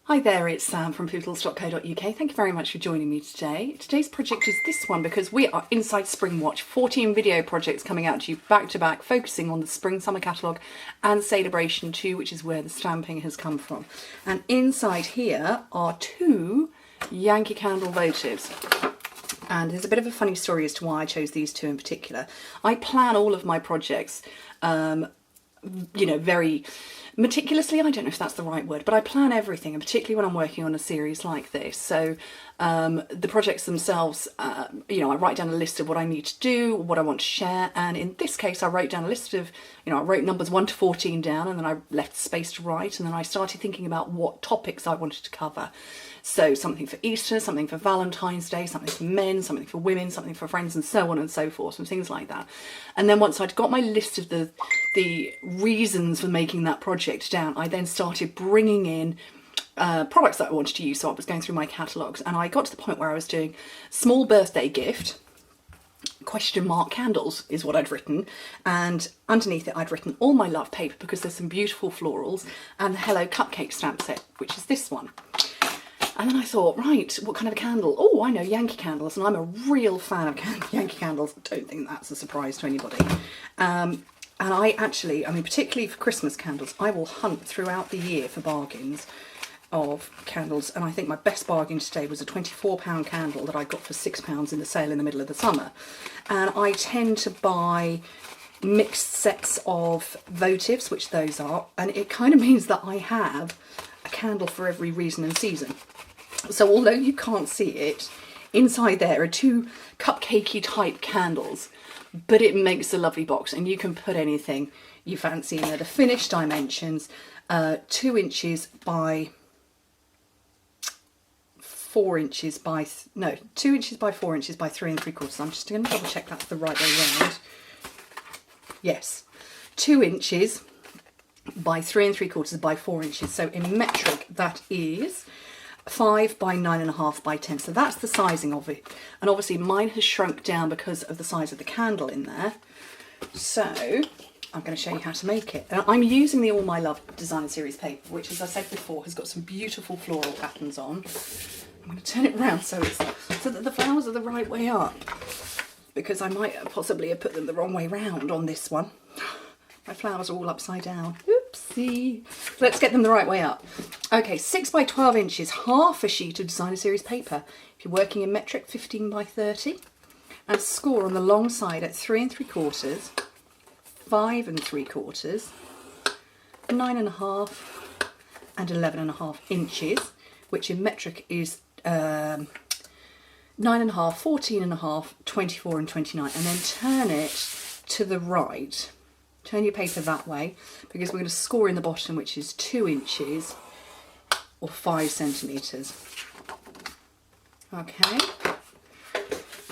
Hi there, it's Sam from poodles.co.uk. Thank you very much for joining me today. Today's project is this one because we are inside SpringWatch, 14 video projects coming out to you back to back, focusing on the Spring Summer Catalogue and Celebration 2, which is where the stamping has come from. And inside here are two Yankee candle votives. And there's a bit of a funny story as to why I chose these two in particular. I plan all of my projects, very meticulously. I don't know if that's the right word, but I plan everything, and particularly when I'm working on a series like this. So the projects themselves, I write down a list of what I need to do, what I want to share, and in this case I wrote down a list of, I wrote numbers 1 to 14 down, and then I left space to write, and then I started thinking about what topics I wanted to cover. So something for Easter, something for Valentine's Day, something for men, something for women, something for friends, and so on and so forth, and things like that. And then once I'd got my list of the reasons for making that project down, I then started bringing in products that I wanted to use. So I was going through my catalogues, and I got to the point where I was doing small birthday gift, ? Candles is what I'd written, and underneath it I'd written all my love paper because there's some beautiful florals, and the Hello Cupcake stamp set, which is this one. And then I thought, right, what kind of a candle? Oh, I know, Yankee candles, and I'm a real fan of Yankee candles. I don't think that's a surprise to anybody. And I actually, particularly for Christmas candles, I will hunt throughout the year for bargains of candles, and I think my best bargain today was a £24 candle that I got for £6 in the sale in the middle of the summer. And I tend to buy mixed sets of votives, which those are, and it kind of means that I have a candle for every reason and season. So although you can't see it, inside there are two cupcakey type candles, but it makes a lovely box, and you can put anything you fancy in there. The finished dimensions, 2 inches by 4 inches by, 2 inches by 4 inches by 3 3/4. I'm just going to double check that's the right way round. Yes, 2 inches by 3 3/4 by 4 inches. So in metric, that is 5 by 9.5 by 10. So that's the sizing of it. And obviously mine has shrunk down because of the size of the candle in there. So I'm going to show you how to make it. And I'm using the All My Love Design Series paper, which, as I said before, has got some beautiful floral patterns on. I'm going to turn it around so that the flowers are the right way up, because I might possibly have put them the wrong way round on this one. My flowers are all upside down. Oopsie. Let's get them the right way up. Okay, 6 by 12 inches, half a sheet of Designer Series paper. If you're working in metric, 15 by 30. And score on the long side at 3 3/4, 5 3/4, 9.5 and 11.5 inches, which in metric is 9.5, 14.5, 24 and 29. And then turn it to the right. Turn your paper that way, because we're going to score in the bottom, which is 2 inches or 5 centimetres. Okay,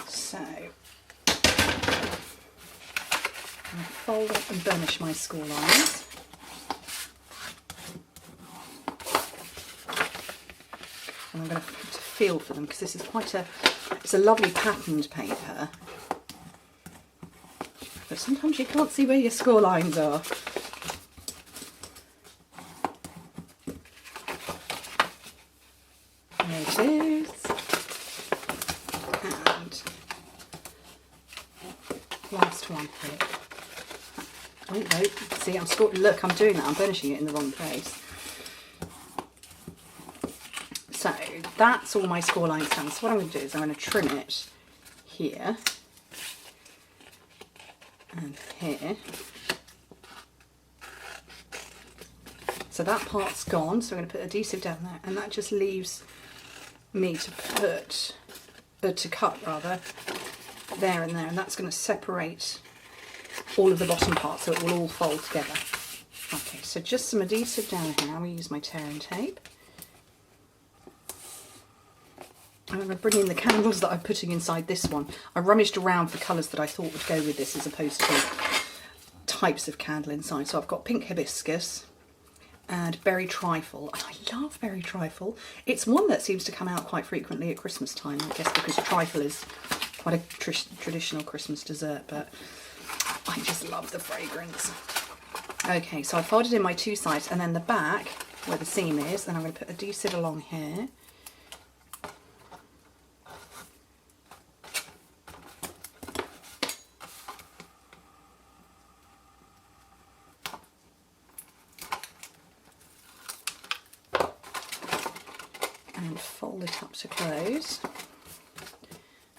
so I'm going to fold up and burnish my score lines. And I'm going to have to feel for them, because this is it's a lovely patterned paper. But sometimes you can't see where your score lines are. There it is. And last one here. Oh no, see, look, I'm doing that, I'm burnishing it in the wrong place. So that's all my score lines done. So what I'm going to do is I'm going to trim it here and here. So that part's gone, so I'm going to put adhesive down there, and that just leaves me to cut there and there, and that's going to separate all of the bottom part so it will all fold together. Okay, so just some adhesive down here. I'm going to use my tearing tape. I'm going to bring in the candles that I'm putting inside this one. I rummaged around for colours that I thought would go with this as opposed to types of candle inside. So I've got pink hibiscus and berry trifle. And I love berry trifle. It's one that seems to come out quite frequently at Christmas time, I guess because trifle is quite a traditional Christmas dessert, but I just love the fragrance. Okay, so I folded in my two sides, and then the back where the seam is. Then I'm going to put adhesive along here. And fold it up to close.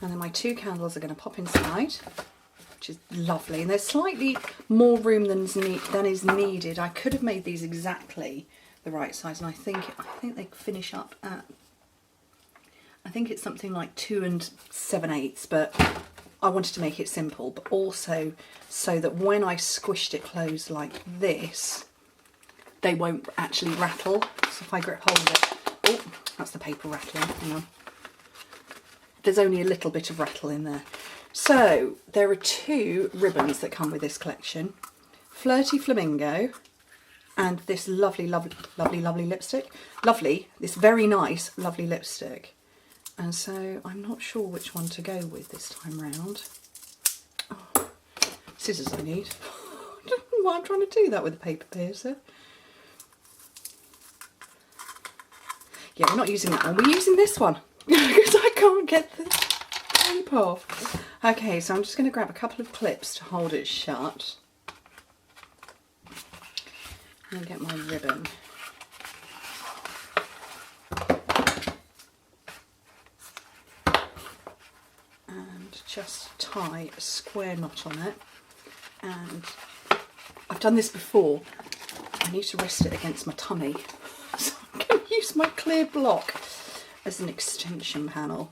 And then my 2 candles are going to pop inside, which is lovely. And there's slightly more room than is needed. I could have made these exactly the right size, and I think they finish up at, I think it's something like 2 7/8, but I wanted to make it simple, but also so that when I squished it closed like this, they won't actually rattle. So if I grip hold of it, oh, that's the paper rattling, hang on. There's only a little bit of rattle in there. So there are 2 ribbons that come with this collection. Flirty Flamingo and this lovely, lovely, lovely, lovely lipstick. Lovely, this very nice, lovely lipstick. And so I'm not sure which one to go with this time round. Oh, scissors I need. I don't know why I'm trying to do that with a paper piercer. Yeah, we're not using that one. We're using this one because I can't get the tape off. Okay, so I'm just going to grab a couple of clips to hold it shut. And get my ribbon. And just tie a square knot on it. And I've done this before. I need to rest it against my tummy. So I'm going to use my clear block as an extension panel.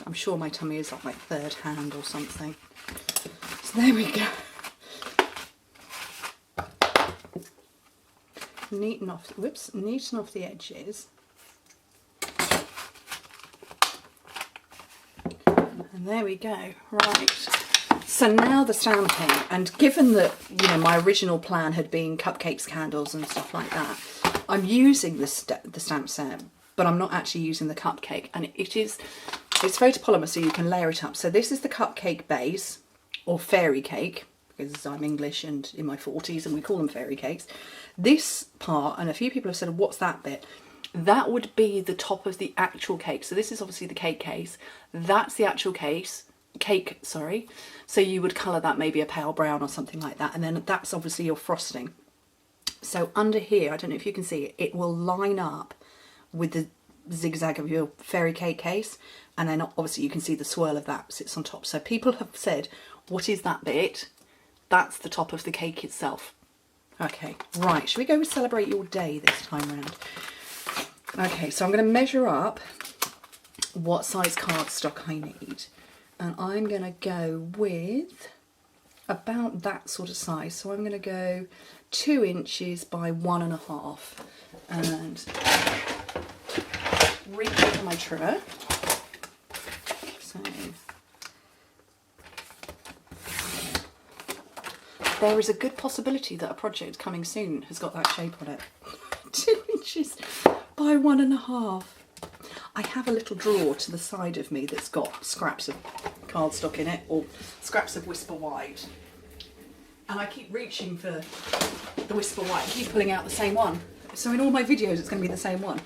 I'm sure my tummy is like my 3rd hand or something. So there we go. Neaten off the edges. And there we go. Right. So now the stamping, and given that, you know, my original plan had been cupcakes, candles and stuff like that, I'm using the stamp set, but I'm not actually using the cupcake, and it's photopolymer, so you can layer it up. So this is the cupcake base, or fairy cake, because I'm English and in my 40s and we call them fairy cakes. This part, and a few people have said, what's that bit? That would be the top of the actual cake. So this is obviously the cake case. That's the actual cake, sorry. So you would colour that maybe a pale brown or something like that. And then that's obviously your frosting. So under here, I don't know if you can see it, it will line up with the zigzag of your fairy cake case. And then obviously you can see the swirl of that sits on top. So people have said, what is that bit? That's the top of the cake itself. Okay, right, should we go with Celebrate Your Day this time round? Okay, so I'm going to measure up what size cardstock I need. And I'm going to go with about that sort of size. So I'm going to go 2 inches by 1.5. And reach for my trimmer. So there is a good possibility that a project coming soon has got that shape on it. 2 inches by 1.5. I have a little drawer to the side of me that's got scraps of cardstock in it, or scraps of Whisper White. And I keep reaching for the Whisper White, I keep pulling out the same one. So in all my videos it's going to be the same one.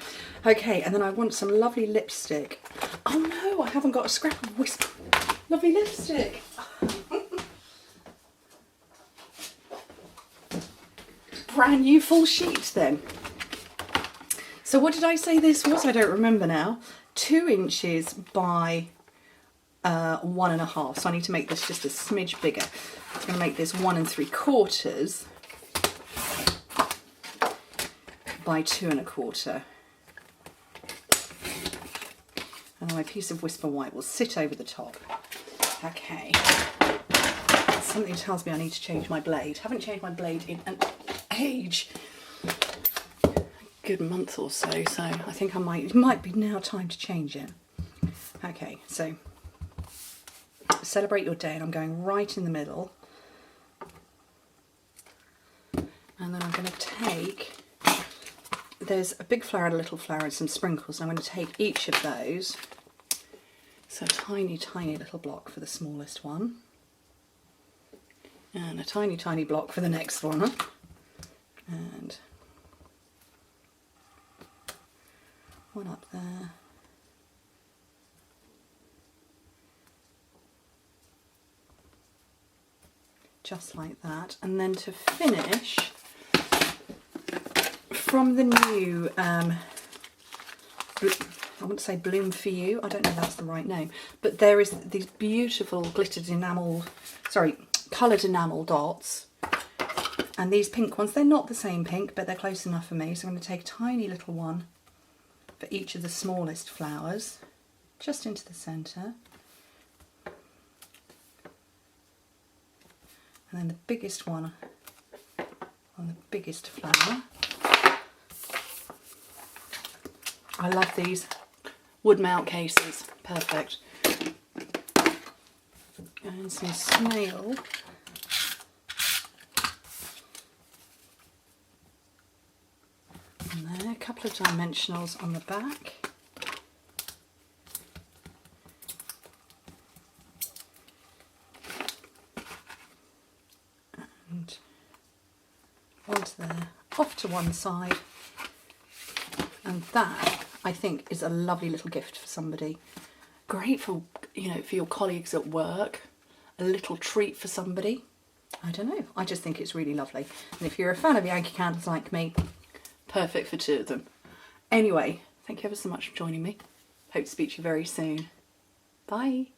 Okay, and then I want some lovely lipstick. Oh no, I haven't got a scrap of Whisper. Lovely lipstick. Brand new full sheet then. So what did I say this was? I don't remember now. 2 inches by 1.5. So I need to make this just a smidge bigger. I'm going to make this 1 3/4 by 2 1/4. And my piece of Whisper White will sit over the top. Okay. Something tells me I need to change my blade. Haven't changed my blade in an age. Good month or so, so I think it might be now time to change it. Okay, so Celebrate Your Day, and I'm going right in the middle. And then I'm going to take, there's a big flower and a little flower and some sprinkles, and I'm going to take each of those. So a tiny, tiny little block for the smallest one. And a tiny, tiny block for the next one. And one up there. Just like that. And then to finish, from the new, I wouldn't say Bloom For You, I don't know if that's the right name, but there is these beautiful glittered enamel, sorry, coloured enamel dots. And these pink ones, they're not the same pink, but they're close enough for me. So I'm going to take a tiny little one for each of the smallest flowers, just into the centre. And then the biggest one on the biggest flower. I love these wood mount cases, perfect. And some snail. And there, a couple of dimensionals on the back. And onto there, off to one side. And that, I think, is a lovely little gift for somebody. Great for, you know, for your colleagues at work. A little treat for somebody. I don't know. I just think it's really lovely. And if you're a fan of Yankee candles like me, perfect for 2 of them. Anyway, thank you ever so much for joining me. Hope to speak to you very soon. Bye.